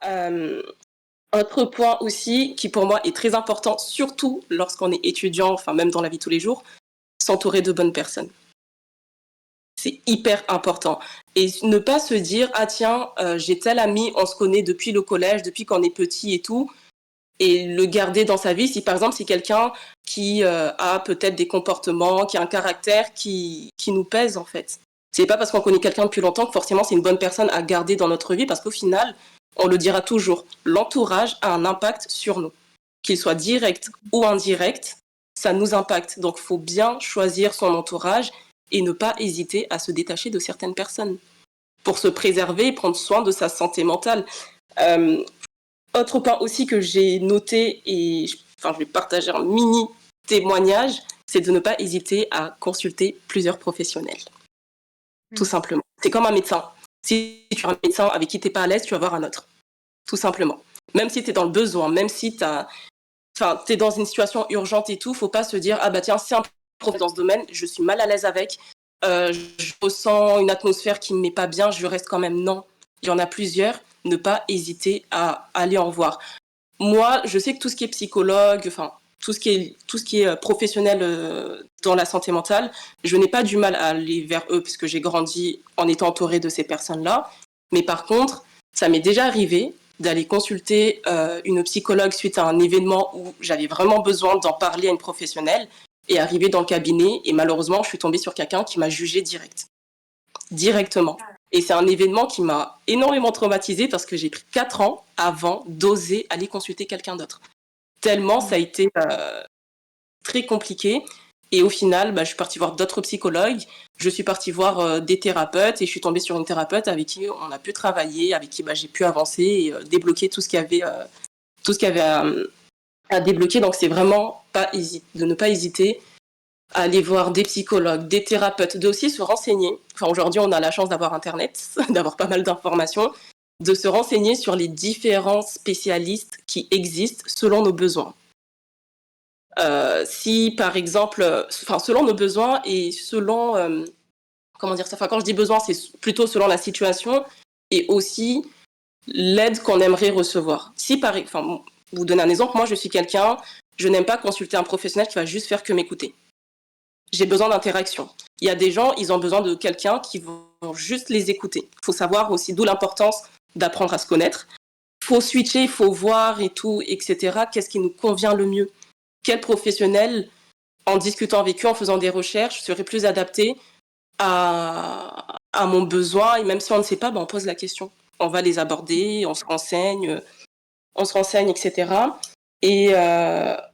Euh, Autre point aussi qui pour moi est très important, surtout lorsqu'on est étudiant, enfin même dans la vie de tous les jours, s'entourer de bonnes personnes. C'est hyper important. Et ne pas se dire, ah tiens, j'ai tel ami, on se connaît depuis le collège, depuis qu'on est petit et tout, et le garder dans sa vie. Si par exemple c'est quelqu'un qui a peut-être des comportements, qui a un caractère qui nous pèse en fait. C'est pas parce qu'on connaît quelqu'un depuis longtemps que forcément c'est une bonne personne à garder dans notre vie, parce qu'au final, on le dira toujours, l'entourage a un impact sur nous. Qu'il soit direct ou indirect, ça nous impacte. Donc il faut bien choisir son entourage et ne pas hésiter à se détacher de certaines personnes pour se préserver et prendre soin de sa santé mentale. Euh, Autre point aussi que j'ai noté et je vais partager un mini témoignage, c'est de ne pas hésiter à consulter plusieurs professionnels. Tout simplement. C'est comme un médecin. Si tu as un médecin avec qui tu n'es pas à l'aise, tu vas voir un autre. Tout simplement. Même si tu es dans le besoin, même si tu es dans une situation urgente et tout, il ne faut pas se dire, ah bah tiens, c'est un prof dans ce domaine, je suis mal à l'aise avec, je ressens une atmosphère qui ne me met pas bien, je reste quand même. Non, il y en a plusieurs, ne pas hésiter à aller en voir. Moi, je sais que tout ce qui est psychologue, enfin, tout ce qui est professionnel dans la santé mentale, je n'ai pas du mal à aller vers eux parce que j'ai grandi en étant entourée de ces personnes-là. Mais par contre, ça m'est déjà arrivé d'aller consulter une psychologue suite à un événement où j'avais vraiment besoin d'en parler à une professionnelle et arriver dans le cabinet et malheureusement, je suis tombée sur quelqu'un qui m'a jugée directement. Et c'est un événement qui m'a énormément traumatisée parce que j'ai pris 4 ans avant d'oser aller consulter quelqu'un d'autre. Tellement ça a été très compliqué. Et au final, je suis partie voir d'autres psychologues, je suis partie voir des thérapeutes et je suis tombée sur une thérapeute avec qui on a pu travailler, avec qui j'ai pu avancer et débloquer tout ce qu'il y avait à débloquer. Donc c'est vraiment de ne pas hésiter à aller voir des psychologues, des thérapeutes, de aussi se renseigner. Enfin, aujourd'hui, on a la chance d'avoir Internet, d'avoir pas mal d'informations, de se renseigner sur les différents spécialistes qui existent selon nos besoins. Si, par exemple, selon nos besoins et selon, comment dire ça, quand je dis besoin, c'est plutôt selon la situation et aussi l'aide qu'on aimerait recevoir. Si, vous donner un exemple, moi, je suis quelqu'un, je n'aime pas consulter un professionnel qui va juste faire que m'écouter. J'ai besoin d'interaction. Il y a des gens, ils ont besoin de quelqu'un qui va juste les écouter. Il faut savoir aussi d'où l'importance d'apprendre à se connaître. Il faut switcher, il faut voir et tout, etc. Qu'est-ce qui nous convient le mieux? Quel professionnel, en discutant avec eux, en faisant des recherches, serait plus adapté à mon besoin? Et même si on ne sait pas, on pose la question. On va les aborder, on se renseigne, etc. Et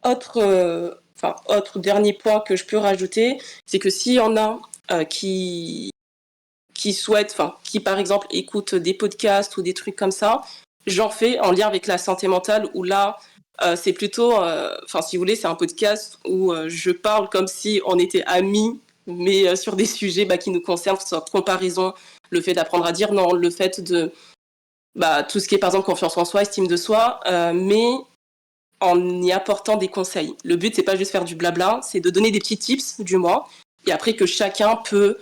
autre dernier point que je peux rajouter, c'est que s'il y en a qui souhaitent, qui par exemple écoutent des podcasts ou des trucs comme ça, j'en fais en lien avec la santé mentale où là, c'est plutôt, si vous voulez, c'est un podcast où je parle comme si on était amis, mais sur des sujets qui nous concernent, que ce soit comparaison, le fait d'apprendre à dire non, le fait de tout ce qui est par exemple confiance en soi, estime de soi, mais en y apportant des conseils. Le but, c'est pas juste faire du blabla, c'est de donner des petits tips du moins, et après que chacun peut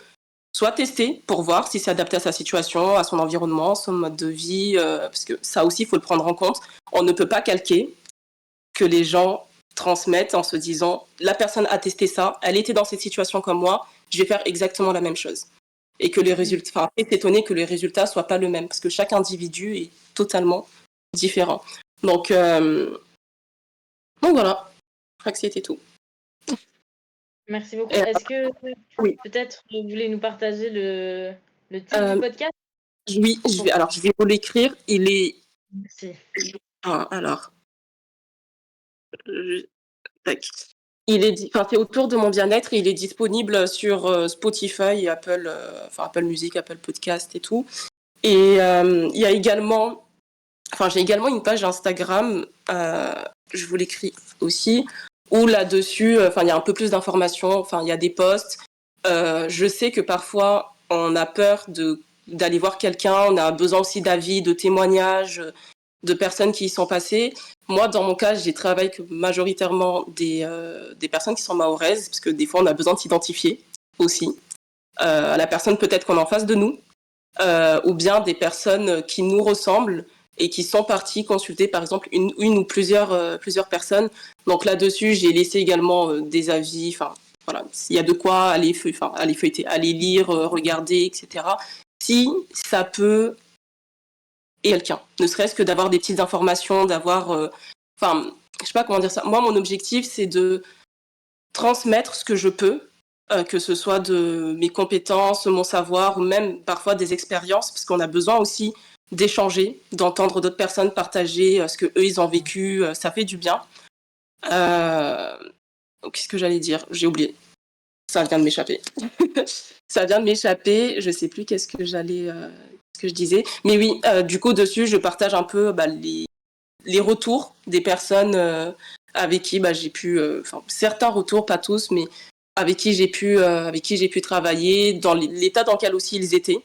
soit tester pour voir si c'est adapté à sa situation, à son environnement, son mode de vie, parce que ça aussi, il faut le prendre en compte. On ne peut pas calquer que les gens transmettent en se disant la personne a testé ça, elle était dans cette situation comme moi, je vais faire exactement la même chose. Et que les résultats, après s'étonner que les résultats soient pas le même, parce que chaque individu est totalement différent. Donc voilà, je crois que c'était tout. Merci beaucoup. Est-ce que oui. peut-être vous voulez nous partager le titre du podcast? Oui, je vais vous l'écrire. Il est. Merci. Alors. Tac. C'est autour de mon bien-être et il est disponible sur Spotify et Apple Music, Apple Podcast et tout. Et il y a également, j'ai également une page Instagram, je vous l'écris aussi, où là-dessus, il y a un peu plus d'informations, il y a des posts. Je sais que parfois, on a peur d'aller voir quelqu'un, on a besoin aussi d'avis, de témoignages, de personnes qui y sont passées. Moi, dans mon cas, j'ai travaillé majoritairement des personnes qui sont mahoraises, parce que des fois, on a besoin de s'identifier aussi à la personne peut-être qu'on est en face de nous, ou bien des personnes qui nous ressemblent, et qui sont partis consulter par exemple une ou plusieurs personnes. Donc là-dessus, j'ai laissé également des avis, enfin voilà, s'il y a de quoi aller feuilleter, aller lire, regarder, etc. Si ça peut aider quelqu'un, ne serait-ce que d'avoir des petites informations, d'avoir, enfin, je sais pas comment dire ça. Moi, mon objectif, c'est de transmettre ce que je peux, que ce soit de mes compétences, mon savoir, ou même parfois des expériences, parce qu'on a besoin aussi d'échanger, d'entendre d'autres personnes partager ce que eux ils ont vécu, ça fait du bien. Euh, Qu'est-ce que j'allais dire? J'ai oublié. Ça vient de m'échapper. Ça vient de m'échapper. Je sais plus ce que je disais. Mais oui, du coup dessus, je partage un peu les retours des personnes avec qui j'ai pu, certains retours, pas tous, mais avec qui j'ai pu travailler, dans l'état dans lequel aussi ils étaient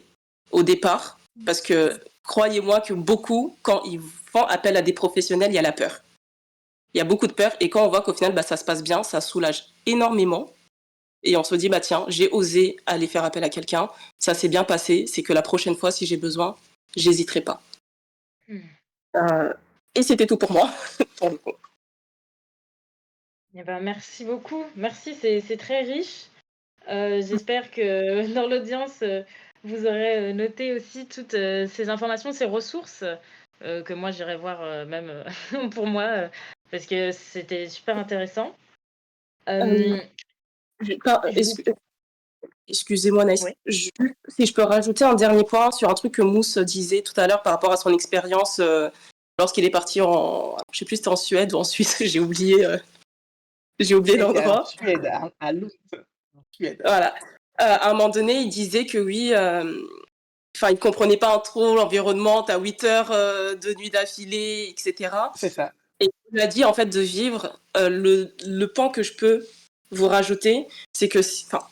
au départ. Parce que croyez-moi que beaucoup, quand ils font appel à des professionnels, il y a la peur. Il y a beaucoup de peur et quand on voit qu'au final ça se passe bien, ça soulage énormément. Et on se dit, tiens, j'ai osé aller faire appel à quelqu'un, ça s'est bien passé, c'est que la prochaine fois, si j'ai besoin, j'hésiterai pas. Euh, et c'était tout pour moi. Pour le coup. Eh ben, merci beaucoup. Merci, c'est très riche. J'espère que dans l'audience, vous aurez, noté aussi toutes, ces informations, ces ressources, que moi j'irai voir, même, pour moi, parce que c'était super intéressant. Euh, Hem, je vous Excusez-moi, Naïs. Oui. Si je peux rajouter un dernier point sur un truc que Mousse disait tout à l'heure par rapport à son expérience lorsqu'il est parti je sais plus si c'était en Suède ou en Suisse, j'ai oublié C'était en l'endroit. Suède, à Lund, en Suède. Voilà. À un moment donné, il disait que oui, il comprenait pas trop l'environnement, t'as 8 heures de nuit d'affilée, etc. C'est ça. Et il m'a dit en fait de vivre le pan que je peux vous rajouter, c'est que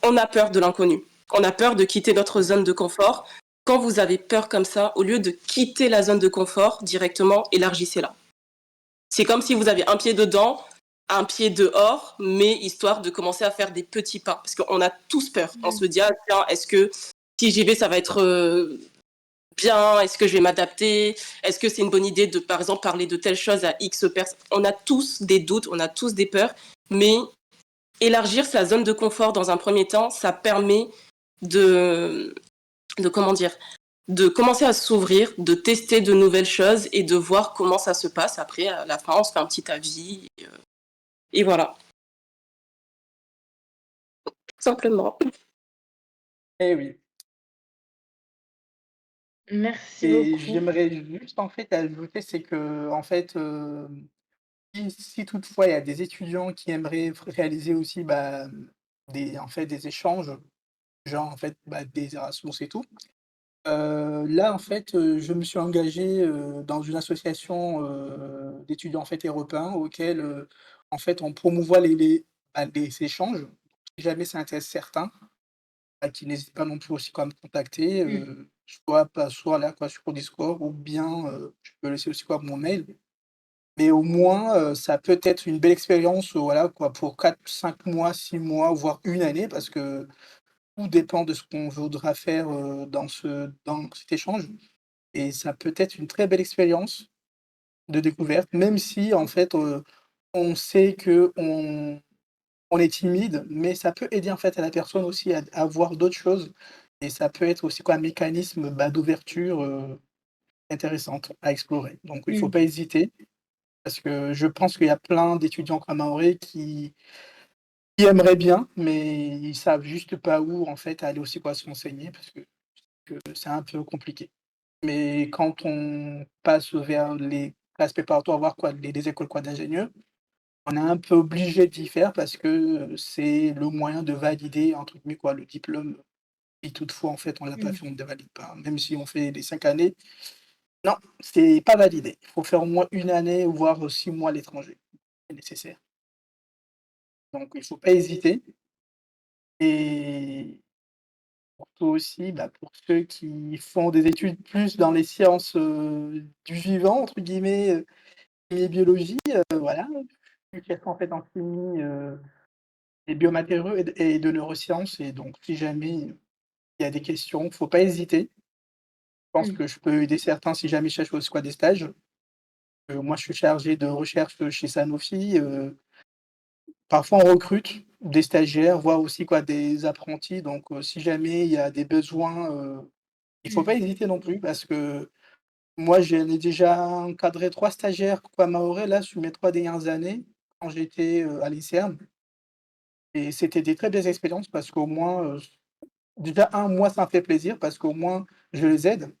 on a peur de l'inconnu. On a peur de quitter notre zone de confort. Quand vous avez peur comme ça, au lieu de quitter la zone de confort directement, élargissez-la. C'est comme si vous avez un pied dedans, un pied dehors, mais histoire de commencer à faire des petits pas. Parce qu'on a tous peur. On se dit, ah, tiens, est-ce que si j'y vais, ça va être bien? Est-ce que je vais m'adapter? Est-ce que c'est une bonne idée de, par exemple, parler de telle chose à X personnes? On a tous des doutes, on a tous des peurs, mais élargir sa zone de confort dans un premier temps, ça permet de comment dire, de commencer à s'ouvrir, de tester de nouvelles choses et de voir comment ça se passe. Après, à la fin, on se fait un petit avis et voilà, tout simplement. Eh oui. Merci Et beaucoup. j'aimerais juste en fait ajouter, c'est que en fait, si toutefois il y a des étudiants qui aimeraient réaliser aussi, des échanges, genre en fait, des Erasmus et tout, là en fait, je me suis engagé, dans une association, d'étudiants en fait européens auquel, en fait on promouvoit les échanges. Si jamais ça intéresse certains, qui n'hésitent pas non plus aussi quoi à me contacter, Mmh. soit là quoi sur Discord ou bien, je peux laisser aussi quoi mon mail. Mais au moins, ça peut être une belle expérience, voilà quoi, pour 4, 5 mois, 6 mois, voire une année parce que tout dépend de ce qu'on voudra faire, dans cet échange et ça peut être une très belle expérience de découverte, même si en fait, on sait qu'on est timide, mais ça peut aider en fait à la personne aussi à voir d'autres choses et ça peut être aussi quoi un mécanisme, d'ouverture, intéressante à explorer. Donc il faut Mmh. pas hésiter parce que je pense qu'il y a plein d'étudiants comme Maoré qui aimeraient bien, mais ils savent juste pas où en fait aller aussi quoi se renseigner parce que c'est un peu compliqué. Mais quand on passe vers les classes préparatoires, voire quoi les écoles quoi d'ingénieurs, on est un peu obligé d'y faire parce que, c'est le moyen de «valider» entre guillemets quoi le diplôme. Si toutefois en fait on l'a pas Mmh. fait, on ne le valide pas. Même si on fait les 5 années, non, c'est pas validé. Il faut faire au moins une année, voire 6 mois à l'étranger. C'est nécessaire. Donc il faut pas hésiter et surtout aussi, pour ceux qui font des études plus dans les sciences, «du vivant» entre guillemets, chimie et biologie, voilà, vu qu'elles sont en fait en chimie, et biomatériaux et de neurosciences et donc si jamais il y a des questions, faut pas hésiter. pense Mmh. que je peux aider certains si jamais ils cherchent aussi quoi des stages. Moi, je suis chargé de recherche, chez Sanofi, parfois on recrute des stagiaires, voire aussi quoi des apprentis donc si jamais il y a des besoins, il faut Mmh. pas hésiter non plus parce que moi, j'en ai déjà encadré 3 stagiaires quoi mahorais là sur mes 3 dernières années quand j'étais, à l'INSERM et c'était des très belles expériences parce qu'au moins, déjà moi ça me fait plaisir parce qu'au moins je les aide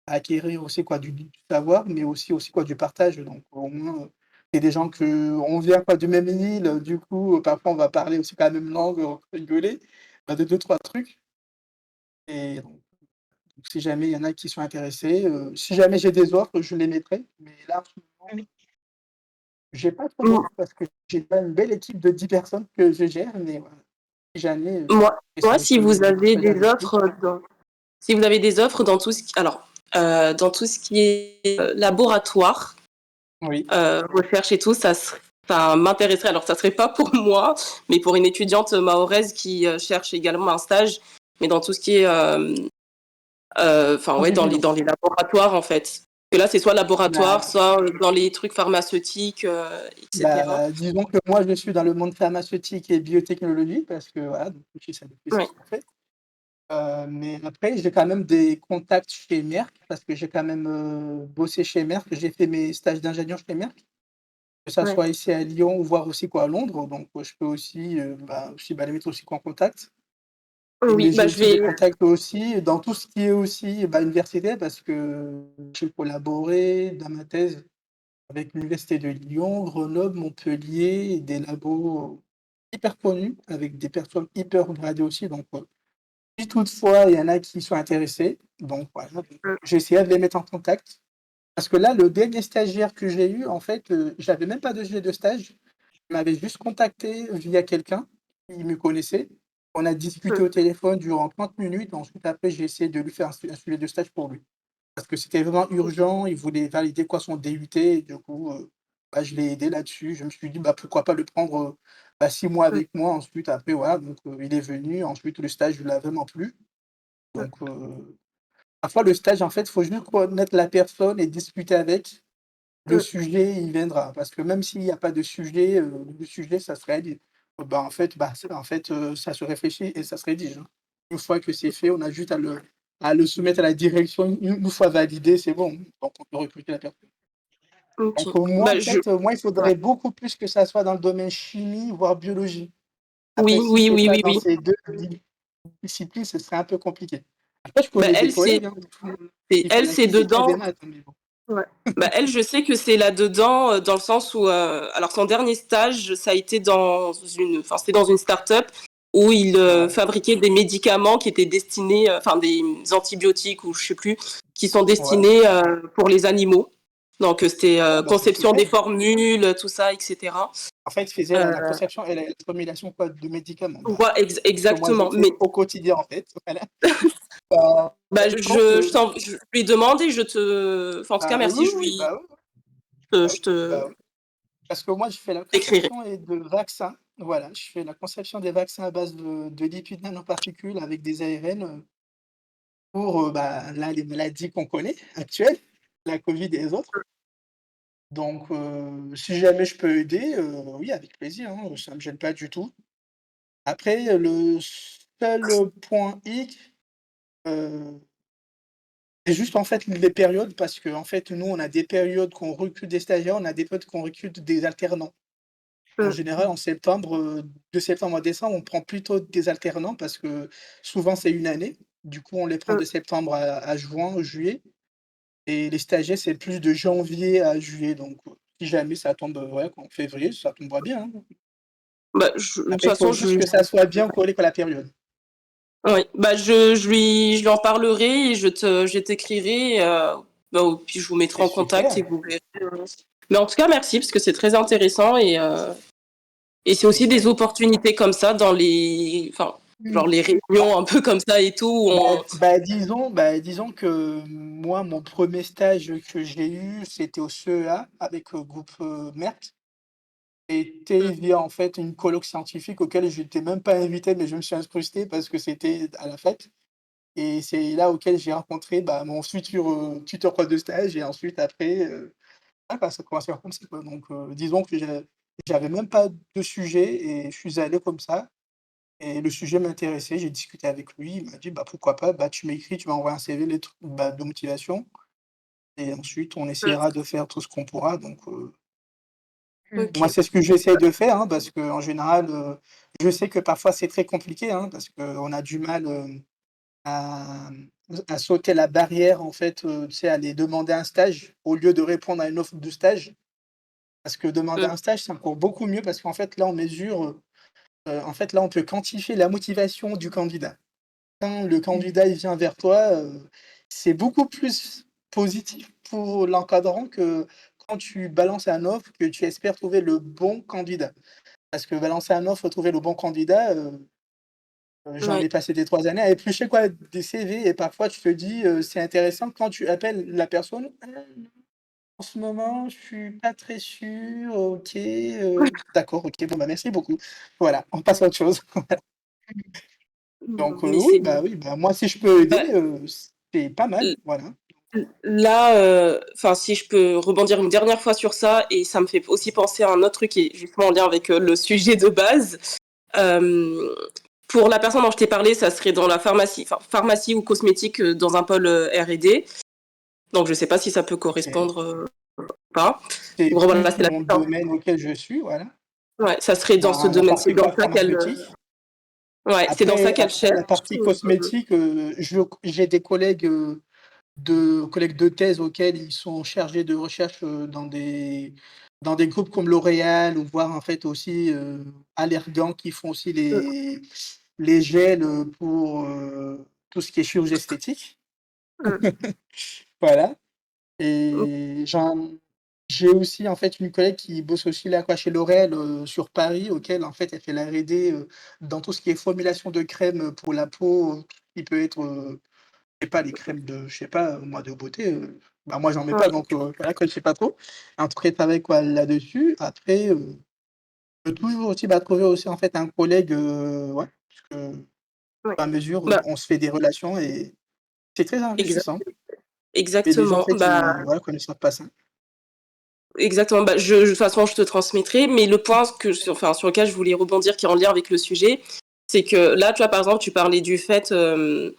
à acquérir aussi quoi du savoir, mais aussi quoi du partage donc au moins, c'est des gens qu'on vient quoi du même île, du coup, parfois on va parler aussi quoi la même langue, rigoler, bah, de 2-3 trucs et donc si jamais il y en a qui sont intéressés, si jamais j'ai des offres, je les mettrai, mais là en ce moment, Oui. j'ai pas trop Mmh. d'offres parce que j'ai pas une belle équipe de 10 personnes que je gère, mais voilà, si jamais, Moi, j'essaie moi, de creuser un peu plus. si vous avez des offres dans tout ce qui, alors, dans tout ce qui est laboratoire, Oui, recherche et tout, ça m'intéresserait. Alors, ça serait pas pour moi, mais pour une étudiante mahoraise qui cherche également un stage, mais dans tout ce qui est, enfin, en ouais, génie donc. dans les laboratoires, en fait. Que là, c'est soit laboratoire, Bah soit dans les trucs pharmaceutiques, etc. disons que moi je suis dans le monde pharmaceutique et biotechnologie parce que voilà, donc je suis ça depuis Ouais, 6 ans en fait. Mais après j'ai quand même des contacts chez Merck parce que j'ai quand même, bossé chez Merck. J'ai fait mes stages d'ingénieur chez Merck, que ça ouais. soit ici à Lyon ou voire aussi quoi à Londres, donc je peux aussi, les mettre aussi quoi en contact et Oui, mais j'ai bah, je aussi des vais. contacts aussi dans tout ce qui est aussi, universitaire parce que j'ai collaboré dans ma thèse avec l'université de Lyon, Grenoble, Montpellier et des labos hyper connus avec des personnes hyper gradées aussi donc si toutefois il y en a qui sont intéressés, donc voilà, donc j'essaierai de les mettre en contact. Parce que là, le dernier stagiaire que j'ai eu, en fait, j'avais même pas de sujet de stage. Il m'avait juste contacté via quelqu'un qui me connaissait. On a discuté au téléphone durant 30 minutes. Ensuite, après, j'ai essayé de lui faire un sujet de stage pour lui. Parce que c'était vraiment urgent, il voulait valider quoi son DUT et du coup, je l'ai aidé là-dessus. Je me suis dit: «Bah, pourquoi pas le prendre, 6 mois avec moi?» Ensuite, après voilà, donc il est venu. Ensuite, le stage lui a vraiment plu. Donc parfois le stage, en fait, il faut juste connaître la personne et discuter avec. Le sujet, il viendra parce que même s'il y a pas de sujet, le sujet, ça se réalise. Ça se réfléchit et ça se rédige, hein. Une fois que c'est fait, on a juste à le soumettre à la direction. Une fois validé, c'est bon, donc on peut recruter la personne. Ok. Donc moi, en Bah, fait, moi, il ouais. faudrait beaucoup plus que ça soit dans le domaine chimie, voire biologie. Après, Oui, si oui, c'est oui, pas oui, dans oui. ces 2 disciplines, ce serait un peu compliqué. Après, je Bah, connais des collègues, hein, qui font elle, la c'est physique et des dedans. maths, hein, mais bon. Ouais. Bah, elle, je sais que c'est là-dedans, dans le sens où, alors son dernier stage, ça a été enfin, c'était dans une start-up où il Ouais, fabriquait des médicaments qui étaient destinés, enfin des antibiotiques ou je sais plus, qui sont ouais. destinés pour les animaux. Donc c'était Ouais, bah, c'est conception super. des formules, tout ça, etc. En fait, il faisait la Euh, conception et la formulation quoi, de médicaments. Bah, ouais, ce que moi je exactement. fais Mais au quotidien en fait, voilà. Bah, bah, donc je lui demande et je te, enfin, en tout cas, oui, merci, oui, bah, oui, bah, je oui, te bah, oui. Parce que moi je fais la l'écrirai. conception et de vaccins, voilà, je fais la conception des vaccins à base de lipides nanoparticules avec des ARN, pour, là, les maladies qu'on connaît actuelles, la covid et les autres. Donc si jamais je peux aider, oui avec plaisir, hein, ça me gêne pas du tout. Après, le seul point hic, heu, c'est juste en fait les périodes parce qu'en fait nous on a des périodes qu'on recrute des stagiaires, on a des périodes qu'on recrute des alternants. En Mm, général en septembre, de septembre à décembre, on prend plutôt des alternants parce que souvent c'est une année. Du coup on les prend mm. de septembre à juin, juillet et les stagiaires c'est plus de janvier à juillet donc si jamais ça tombe, ouais, en février, ça tombera bien, hein. Bah, de toute Après il faut façon, juste que ça soit bien collé avec la période. oui, bah, je lui en parlerai et je t'écrirai, bah, puis je vous mettrai C'est en contact et super, vous verrez. Mais en tout cas, merci parce que c'est très intéressant et c'est aussi des super. opportunités comme ça dans enfin, genre les réunions un peu comme ça et tout. Disons que moi, mon premier stage que j'ai eu, c'était au CEA avec, groupe, Merck. C'était via, en fait, une colloque scientifique auquel j'étais même pas invité, mais je me suis incrusté parce que c'était à la fac et c'est là auquel j'ai rencontré, mon futur, tuteur de stage et ensuite après, ça a commencé à faire comme ça, quoi. Donc disons que j'avais même pas de sujet et je suis allé comme ça et le sujet m'intéressait. J'ai discuté avec lui, il m'a dit: «Bah, pourquoi pas, tu m'écris, tu m'envoies un CV, les trucs, de motivation et ensuite on Mmh. essaiera de faire tout ce qu'on pourra». Donc moi, OK. c'est ce que j'essaie de faire, hein, parce qu'en général, je sais que parfois c'est très compliqué, hein, parce qu'on a du mal, à, à sauter la barrière, en fait, tu sais, à aller demander un stage au lieu de répondre à une offre de stage. Parce que demander Mmh. un stage, c'est encore beaucoup mieux parce qu'en fait, là, on mesure, en fait, là, on peut quantifier la motivation du candidat. Quand le Mmh. candidat, il vient vers toi, c'est beaucoup plus positif pour l'encadrant que quand tu balances un offre, que tu espères trouver le bon candidat. Parce que balancer un offre, trouver le bon candidat, j'en ai Ouais. passé des 3 années à éplucher, quoi, des CV et parfois tu te dis, c'est intéressant quand tu appelles la personne: «Ah non, en ce moment, je suis pas très sûr, OK, d'accord, OK, bon, merci beaucoup». Voilà, on passe à autre chose. Donc Mais oui, c'est oui, moi si je peux aider, bah, c'est pas mal, voilà. là, enfin, si je peux rebondir une dernière fois sur ça, et ça me fait aussi penser à un autre truc qui est justement en lien avec, le sujet de base. Hem, pour la personne dont je t'ai parlé, ça serait dans la pharmacie, enfin pharmacie ou cosmétique, dans un pôle, R&D. Donc je sais pas si ça peut OK. correspondre, ou pas. C'est Bon voilà, plus c'est la mon enfin, domaine auquel je suis, voilà, ouais, ça serait dans ce dans la domaine. C'est partie, dans quoi, ça qu'elle, pharmaceutique. ouais, c'est dans ça qu'elle Après cherche. la partie cosmétique, j'ai des collègues de thèse auxquels ils sont chargés de recherche, dans des groupes comme L'Oréal ou voire en fait aussi, Allergan qui font aussi Mmh, les gels, pour, tout ce qui est chirurgie esthétique. mmh, Voilà mmh, et j'ai aussi en fait une collègue qui bosse aussi là quoi chez L'Oréal, sur Paris auquel en fait elle fait la R&D, dans tout ce qui est formulation de crème, pour la peau, qui peut être, je sais pas, les crèmes de je sais pas, moi de beauté, moi j'en mets pas ouais, donc voilà quoi, je sais pas trop. En tout cas, elle travaille quoi là-dessus. Après, je peux toujours aussi, trouver aussi en fait un collègue, ouais, parce que au ouais. fur et à mesure, Bah, on se fait des relations et c'est très exact enrichissant. Et des gens en exactement. fait Bah, qui voilà, connaissent pas ça. exactement. Bah, de toute façon, je te transmettrai. Mais le point enfin, sur lequel je voulais rebondir, qui est en lien avec le sujet, c'est que là, tu vois, par exemple, tu parlais du fait, que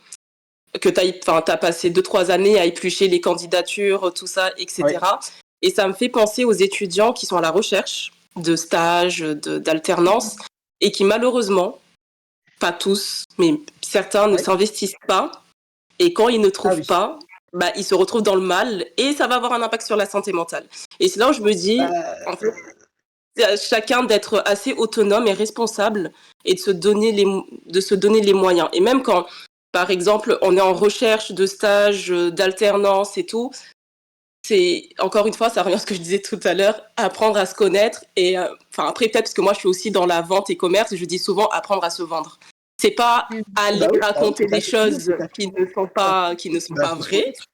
enfin, t'as passé 2, 3 années à éplucher les candidatures, tout ça, Ouais. etc. Et ça me fait penser aux étudiants qui sont à la recherche de stages, d'alternance, et qui malheureusement, pas tous, mais certains ne Ouais. s'investissent pas. Et quand ils ne Ah trouvent oui. pas, bah, ils se retrouvent dans le mal et ça va avoir un impact sur la santé mentale. Et c'est là où je me dis, en fait, Bah, c'est à chacun d'être assez autonome et responsable et de se donner les moyens. Et même quand, par exemple, on est en recherche de stage, d'alternance et tout, c'est encore une fois, ça revient à ce que je disais tout à l'heure, apprendre à se connaître. Et enfin après peut-être parce que moi je suis aussi dans la vente et commerce, je dis souvent apprendre à se vendre. C'est pas Mmh. aller bah oui, tout raconter à des fait. Oui, choses tout à fait. qui ne sont pas Faut se vraies, connaître.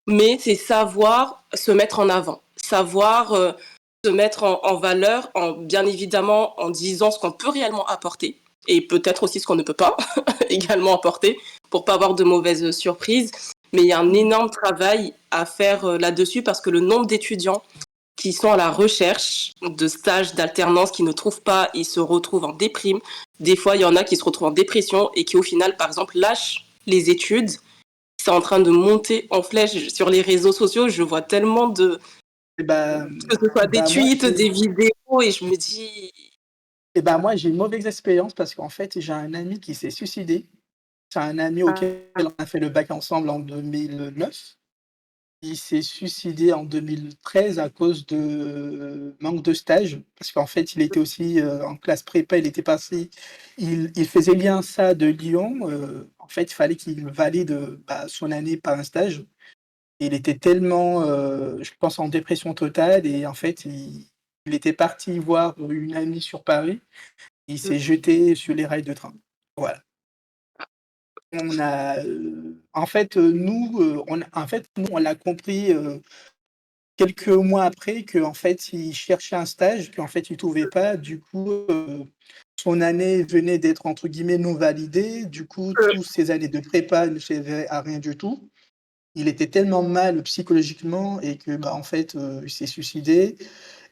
mais c'est savoir se mettre en avant, savoir, se mettre en valeur, en bien évidemment en disant ce qu'on peut réellement apporter et peut-être aussi ce qu'on ne peut pas également apporter pour pas avoir de mauvaises surprises. Mais il y a un Mmh. énorme travail à faire, là-dessus parce que le nombre d'étudiants qui sont à la recherche de stages, d'alternance, qui ne trouvent pas, ils se retrouvent en déprime. Des fois, il y en a qui se retrouvent en dépression et qui, au final, par exemple, lâchent les études. C'est en train de monter en flèche sur les réseaux sociaux. Je vois tellement Et bah, que ce soit des moi tweets, j'ai des vidéos, et je me dis, moi j'ai une mauvaise expérience parce qu'en fait, j'ai un ami qui s'est suicidé. C'est un ami auquel ah, on a fait le bac ensemble en 2009. Il s'est suicidé en 2013 à cause de manque de stage, parce qu'en fait, il était aussi, en classe prépa, il était passé il faisait l'INSA de Lyon, en fait, il fallait qu'il valide, son année par un stage. Il était tellement, je pense en dépression totale et en fait, il était parti voir une amie sur Paris. Il s'est jeté sur les rails de train. Voilà. On a, en fait, nous, on l'a compris, quelques mois après qu'en fait, il cherchait un stage, qu'en fait, il trouvait pas. Du coup, son année venait d'être entre guillemets «non validée». Du coup, toutes ces années de prépa ne servaient à rien du tout. Il était tellement mal psychologiquement et que, bah, en fait, il s'est suicidé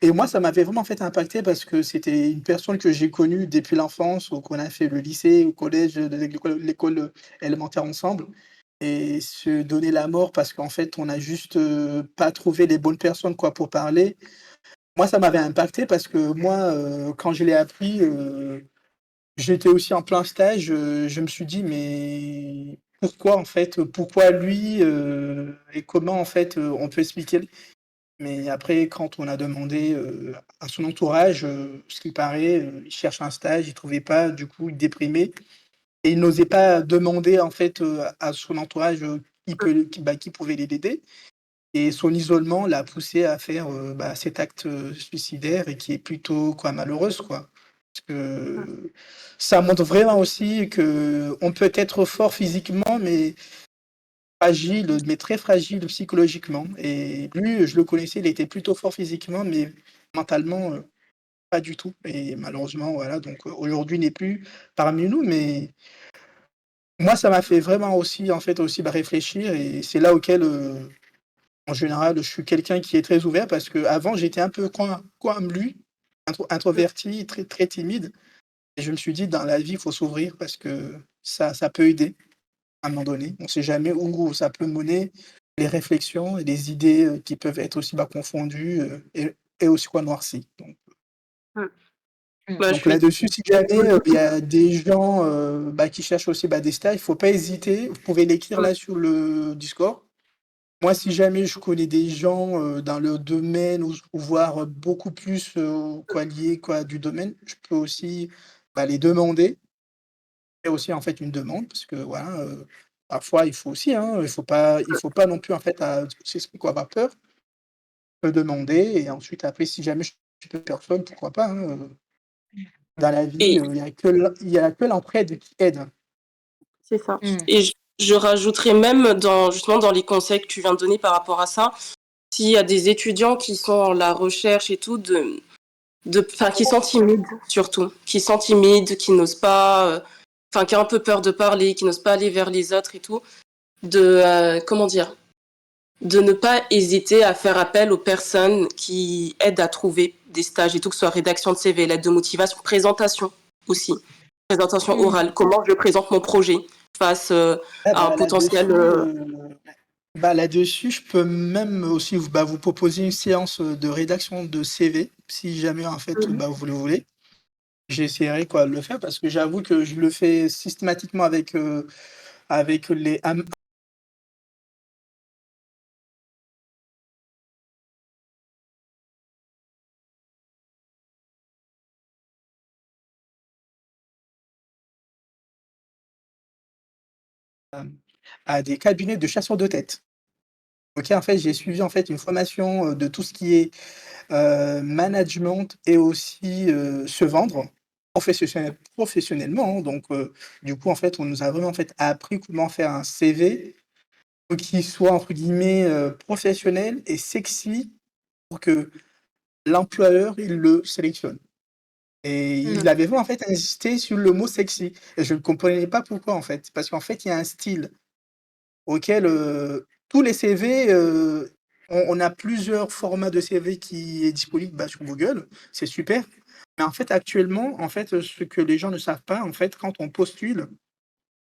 et moi, ça m'avait vraiment fait impacter parce que c'était une personne que j'ai connue depuis l'enfance, qu'on a fait le lycée, au collège, l'école élémentaire ensemble et se donner la mort parce qu'en fait, on n'a juste, pas trouvé les bonnes personnes, quoi, pour parler. Moi, ça m'avait impacté parce que moi, quand je l'ai appris, j'étais aussi en plein stage, je me suis dit: «Mais pourquoi en fait? Pourquoi lui?» Et comment en fait, on peut expliquer mais après quand on a demandé, à son entourage, ce qui paraît, il cherche un stage, il trouvait pas, du coup il déprimait et il n'osait pas demander en fait, à son entourage, qui pouvait l'aider et son isolement l'a poussé à faire, bah, cet acte, suicidaire et qui est plutôt quoi, malheureuse quoi. Parce que ça montre vraiment aussi qu'on peut être fort physiquement, mais fragile, mais très fragile psychologiquement et lui, je le connaissais, il était plutôt fort physiquement, mais mentalement, pas du tout et malheureusement, voilà, donc aujourd'hui, il n'est plus parmi nous, mais moi, ça m'a fait vraiment aussi, en fait, aussi, bah, réfléchir et c'est là auquel, en général, je suis quelqu'un qui est très ouvert parce qu'avant, j'étais un peu comme lui, introverti, très, très timide et je me suis dit: «Dans la vie, il faut s'ouvrir parce que ça peut aider à un moment donné». On ne sait jamais où ça peut mener, les réflexions et les idées, qui peuvent être aussi, bah, confondues, et aussi quoi, noircies. Mmh. Mmh. Bah, je Donc suis là-dessus, si jamais, il y a des gens, bah, qui cherchent aussi, bah, des stages, il faut pas hésiter. Vous pouvez l'écrire mmh, là sur le Discord. Moi, si jamais je connais des gens, dans le domaine ou voire beaucoup plus, quoi, liés, quoi, du domaine, je peux aussi, bah, les demander. Et aussi, en fait, une demande parce que voilà, parfois il faut aussi, hein, il faut pas non plus, en fait, c'est ce quoi, avoir peur. Je peux demander et ensuite après si jamais je peux personne, pourquoi pas, hein, dans la vie, et il y a que l'entraide qui aide. c'est ça Mmh. et je rajouterais même dans justement dans les conseils que tu viens de donner par rapport à ça, s'il y a des étudiants qui sont en la recherche et tout enfin, qui sont timides surtout, qui sont timides, qui n'osent pas, enfin, qui ont un peu peur de parler, qui n'osent pas aller vers les autres et tout, comment dire, de ne pas hésiter à faire appel aux personnes qui aident à trouver des stages et tout, que ce soit rédaction de CV, lettre de motivation, présentation aussi, présentation Mmh. orale, comment je présente mon projet face Ah à un bah, potentiel. là-dessus, je peux même aussi vous proposer une séance, de rédaction de CV, si jamais en fait, Mhm. bah, vous le voulez. J'essaierai quoi de le faire parce que j'avoue que je le fais systématiquement avec les à des cabinets de chasseurs de tête. OK, en fait, j'ai suivi en fait une formation, de tout ce qui est, management et aussi, se vendre professionnellement, hein, donc du coup, en fait, on nous a vraiment en fait appris comment faire un CV qui soit entre guillemets, «professionnel et sexy» pour que l'employeur, il le sélectionne et Mmh. il avait vraiment en fait insisté sur le mot «sexy» et je ne comprenais pas pourquoi en fait. Parce qu'en fait, il y a un style auquel, tous les CV, on a plusieurs formats de CV qui est disponible, bah, sur Google, c'est super. Mais en fait, actuellement, en fait, ce que les gens ne savent pas, en fait, quand on postule,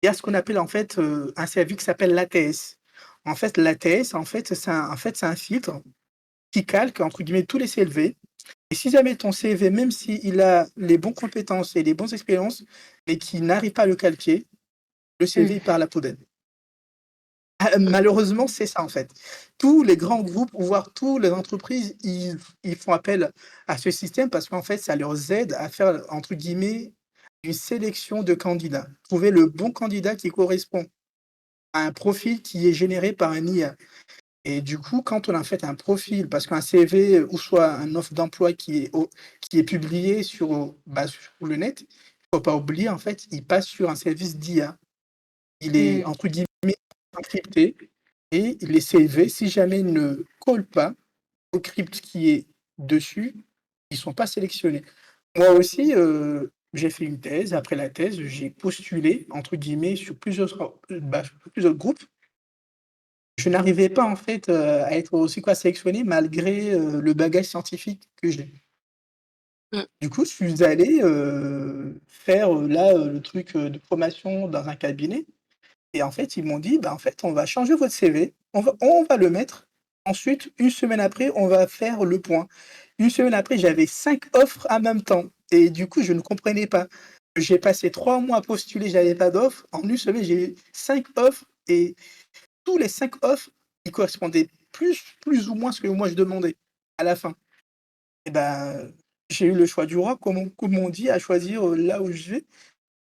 il y a ce qu'on appelle, en fait, un service qui s'appelle l'ATS. En fait, l'ATS, en fait, c'est un filtre qui calque, entre guillemets, tous les CV et si jamais ton CV, même s'il a les bonnes compétences et les bonnes expériences, mais qu'il n'arrive pas à le calquer, le CV, il Mmh. part à la poubelle. Ah, malheureusement, c'est ça, en fait. Tous les grands groupes, voire toutes les entreprises, ils font appel à ce système parce qu'en fait, ça leur aide à faire, entre guillemets, «une sélection de candidats». Trouver le bon candidat qui correspond à un profil qui est généré par un IA et du coup, quand on a fait un profil parce qu'un CV ou soit un offre d'emploi qui est publié sur le net, il faut pas oublier, en fait, il passe sur un service d'IA. Il est, Mmh. entre guillemets, «encrypté» et les CV, si jamais ils ne collent pas au crypte qui est dessus, ils sont pas sélectionnés. Moi aussi, J'ai fait une thèse. Après la thèse, j'ai postulé, entre guillemets, sur plusieurs groupes. Je n'arrivais pas, en fait, à être aussi quoi, sélectionné malgré, le bagage scientifique que j'ai. Mmh. Du coup, je suis allé, faire, le truc, de formation dans un cabinet et en fait, ils m'ont dit: «Bah, en fait, on va changer votre CV, on va le mettre. Ensuite, une semaine après, on va faire le point». Une semaine après, j'avais 5 offres en même temps et du coup, je ne comprenais pas. J'ai passé 3 mois à postuler, j'avais pas d'offre. En une semaine, j'ai eu 5 offres et tous les 5 offres, ils correspondaient plus ou moins à ce que moi je demandais à la fin. Et ben, j'ai eu le choix du roi, comme on dit, à choisir, là où je vais.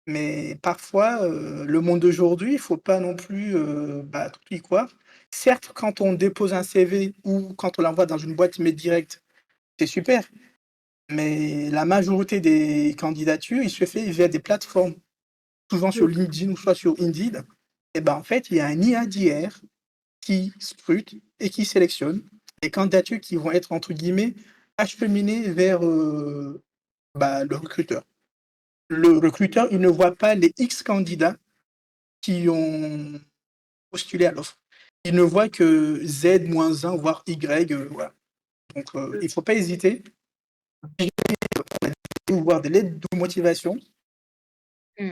Mais parfois, le monde d'aujourd'hui, il faut pas non plus, tout y croire. Certes, quand on dépose un CV ou quand on l'envoie dans une boîte mail directe, c'est super, mais la majorité des candidatures, il se fait via des plateformes, souvent sur Mmh. LinkedIn ou soit sur Indeed. Et ben, en fait, il y a un IA d'hier qui scrute et qui sélectionne les candidatures qui vont être, entre guillemets, «acheminées» vers, le recruteur. Le recruteur, il ne voit pas les X candidats qui ont postulé à l'offre. Il ne voit que Z-1, voire Y, voilà. Donc, il ne faut pas hésiter. Ou voir des lettres de motivation. Mmh.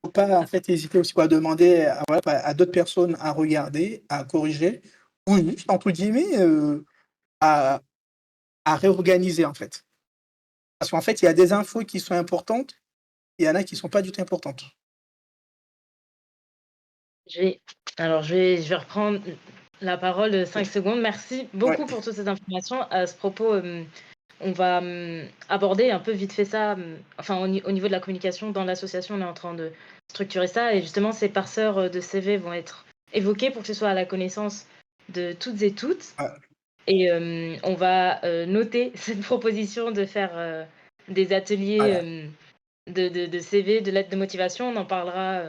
Faut pas, en fait, hésiter aussi à demander à d'autres personnes à regarder, à corriger ou juste, entre guillemets, à réorganiser, en fait. Parce qu'en fait, il y a des infos qui sont importantes, il y en a qui sont pas du tout importantes. Je vais je vais reprendre la parole, 5 secondes. Merci Ouais, beaucoup pour toutes ces informations. À ce propos, on va, aborder un peu vite fait ça, enfin au niveau de la communication dans l'association, on est en train de structurer ça et justement ces parseurs, de CV vont être évoqués pour que ce soit à la connaissance de toutes et toutes ouais, et on va, noter cette proposition de faire, des ateliers, voilà. de CV, de lettres de motivation. On en parlera,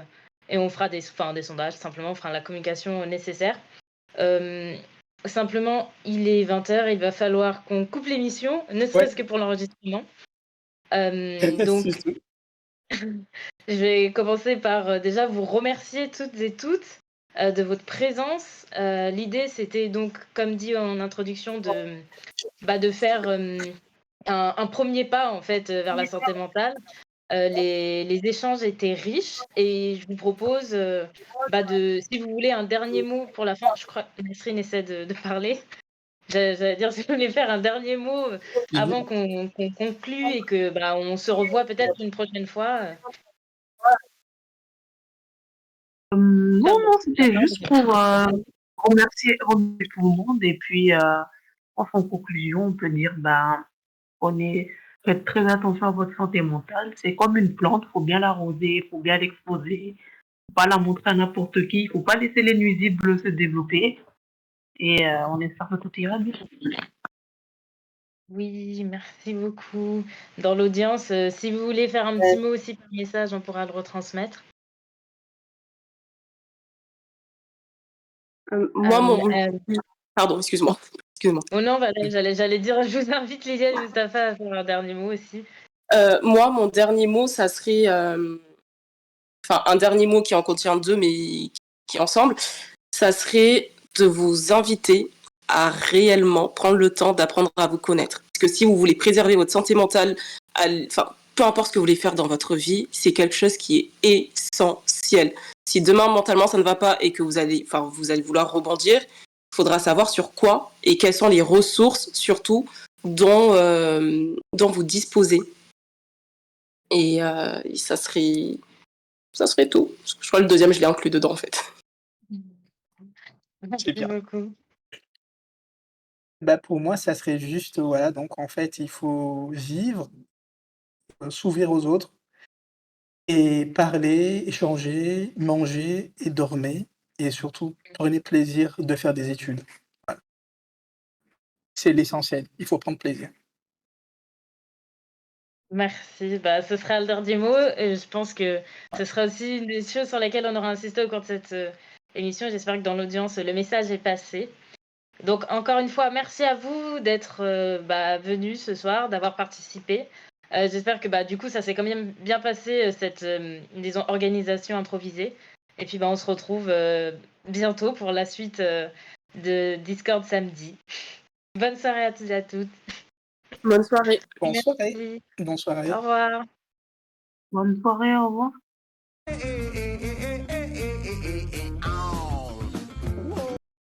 et on fera des sondages simplement, on fera la communication nécessaire. Hem, Simplement, il est 20 heures, il va falloir qu'on coupe l'émission, ne Ouais, serait-ce que pour l'enregistrement. Donc si, si. je vais commencer par, déjà vous remercier toutes, de votre présence. L'idée, c'était donc, comme dit en introduction, de faire, un 1er pas, en fait, vers la santé mentale. Les échanges étaient riches et je vous propose, si vous voulez un dernier mot pour la fin, je crois que Nesrine essaie de parler. J'allais dire si vous voulez faire un dernier mot, avant qu'on conclue et que, on se revoit peut-être une prochaine fois, Non, pardon, non, la c'était parole juste est à pour remercier tout le monde et puis en conclusion, on peut dire on est faites très attention à votre santé mentale. C'est comme une plante, faut bien l'arroser, faut bien l'exposer, faut pas la montrer à n'importe qui, faut pas laisser les nuisibles se développer et on espère que tout ira bien. oui, merci beaucoup. Dans l'audience, si vous voulez faire un petit mot aussi par message, on pourra le retransmettre. Moi, Hem, mon pardon, excuse-moi. Excuse-moi. oh non, voilà, j'allais dire, je vous invite Liliane et Mustapha à faire un dernier mot aussi. Moi, mon dernier mot, ça serait, enfin, un dernier mot qui en contient 2, mais qui ensemble, ça serait de vous inviter à réellement prendre le temps d'apprendre à vous connaître. Parce que si vous voulez préserver votre santé mentale, enfin, peu importe ce que vous voulez faire dans votre vie, c'est quelque chose qui est essentiel. Si demain, mentalement, ça ne va pas et que vous allez vouloir rebondir, il faudra savoir sur quoi et quelles sont les ressources, surtout, dont vous disposez. Et ça serait tout. Je crois que le deuxième, je l'ai inclus dedans, en fait. C'est Merci bien. beaucoup. Pour moi, ça serait juste, voilà, donc en fait, il faut vivre, s'ouvrir aux autres et parler, échanger, manger et dormir et surtout prenez plaisir de faire des études. Voilà, c'est l'essentiel, il faut prendre plaisir. Merci. Ce sera le dernier mot et je pense que ce sera aussi une des choses sur lesquelles on aura insisté au cours de cette, émission. J'espère que dans l'audience, le message est passé. Donc encore une fois, merci à vous d'être, venus ce soir, d'avoir participé. J'espère que du coup, ça s'est quand même bien passé, cette disons, organisation improvisée. Et puis on se retrouve bientôt pour la suite de Discord samedi. Bonne soirée à tous et à toutes. Bonne soirée. Bonne soirée. Merci. Bonne soirée. Au revoir. Bonne soirée, au revoir. Mm, mm, mm.